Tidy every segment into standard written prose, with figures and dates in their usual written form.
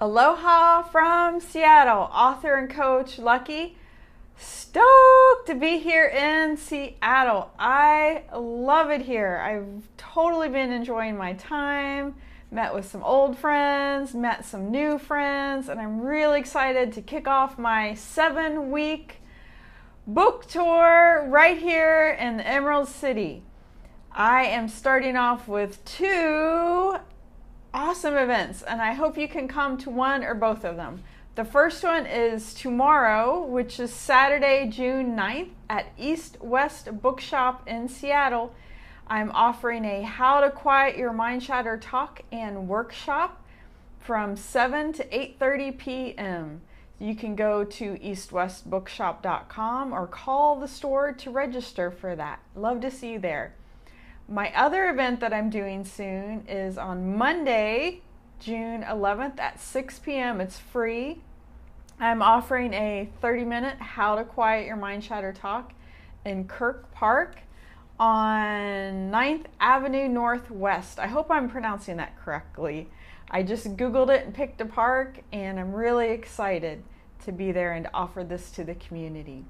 Aloha from Seattle, author and coach Lucky. Stoked to be here in Seattle. I love it here. I've totally been enjoying my time, met with some old friends, met some new friends, and I'm really excited to kick off my 7-week book tour right here in the Emerald City. I am starting off with 2 awesome events, and I hope you can come to one or both of them. The first one is tomorrow, which is Saturday, June 9th at East West Bookshop in Seattle. I'm offering a How to Quiet Your Mind Chatter talk and workshop from 7 to 8:30 p.m. You can go to eastwestbookshop.com or call the store to register for that. Love to see you there. My other event that I'm doing soon is on Monday, June 11th at 6 p.m. It's free. I'm offering a 30-minute How to Quiet Your Mind Chatter talk in Kirk Park on 9th Avenue Northwest. I hope I'm pronouncing that correctly. I just Googled it and picked a park, and I'm really excited to be there and to offer this to the community.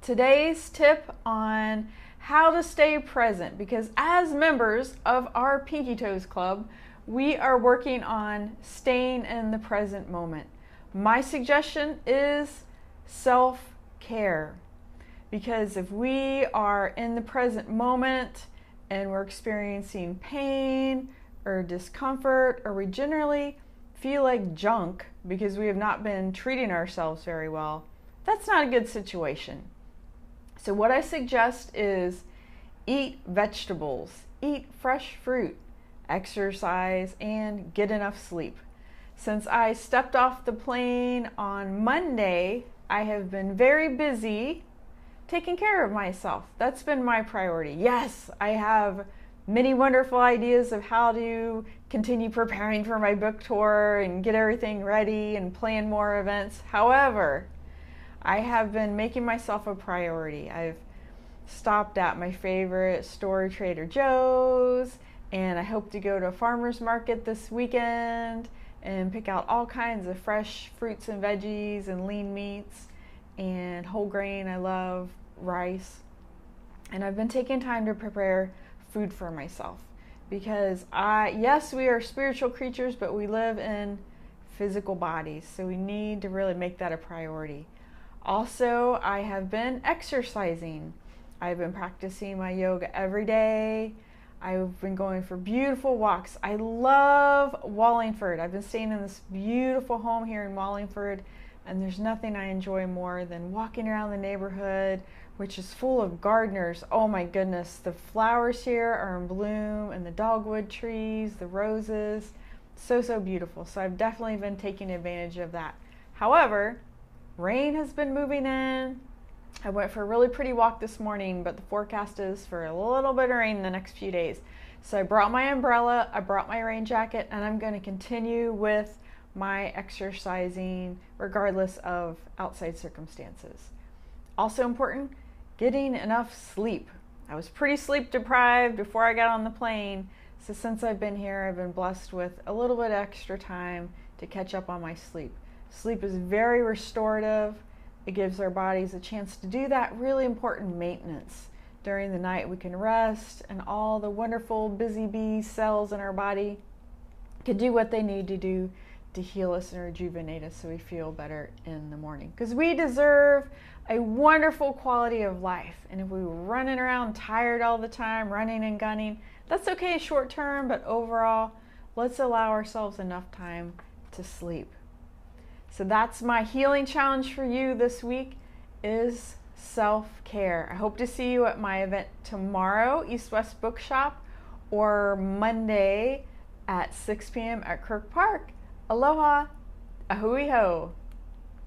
Today's tip on how to stay present, because as members of our Pinky Toes Club, we are working on staying in the present moment. My suggestion is self-care, because if we are in the present moment and we're experiencing pain or discomfort, or we generally feel like junk because we have not been treating ourselves very well, that's not a good situation. So what I suggest is eat vegetables, eat fresh fruit, exercise, and get enough sleep. Since I stepped off the plane on Monday, I have been very busy taking care of myself. That's been my priority. Yes, I have many wonderful ideas of how to continue preparing for my book tour and get everything ready and plan more events. However, I have been making myself a priority. I've stopped at my favorite store, Trader Joe's, and I hope to go to a farmer's market this weekend and pick out all kinds of fresh fruits and veggies and lean meats and whole grain. I love rice. And I've been taking time to prepare food for myself, because yes, we are spiritual creatures, but we live in physical bodies, so we need to really make that a priority. Also, I have been exercising. I've been practicing my yoga every day. I've been going for beautiful walks. I love Wallingford. I've been staying in this beautiful home here in Wallingford, and there's nothing I enjoy more than walking around the neighborhood, which is full of gardeners. Oh my goodness, the flowers here are in bloom, and the dogwood trees, the roses, so beautiful. So I've definitely been taking advantage of that. However, rain has been moving in. I went for a really pretty walk this morning, but the forecast is for a little bit of rain in the next few days. So I brought my umbrella, I brought my rain jacket, and I'm going to continue with my exercising regardless of outside circumstances. Also important, getting enough sleep. I was pretty sleep deprived before I got on the plane, so since I've been here, I've been blessed with a little bit extra time to catch up on my sleep. Sleep is very restorative. It gives our bodies a chance to do that really important maintenance. During the night, we can rest, and all the wonderful busy bee cells in our body can do what they need to do to heal us and rejuvenate us so we feel better in the morning. Because we deserve a wonderful quality of life. And if we were running around tired all the time, running and gunning, that's okay short term, but overall, let's allow ourselves enough time to sleep. So that's my healing challenge for you this week, is self-care. I hope to see you at my event tomorrow, East West Bookshop, or Monday at 6 p.m. at Kirk Park. Aloha, ahui ho.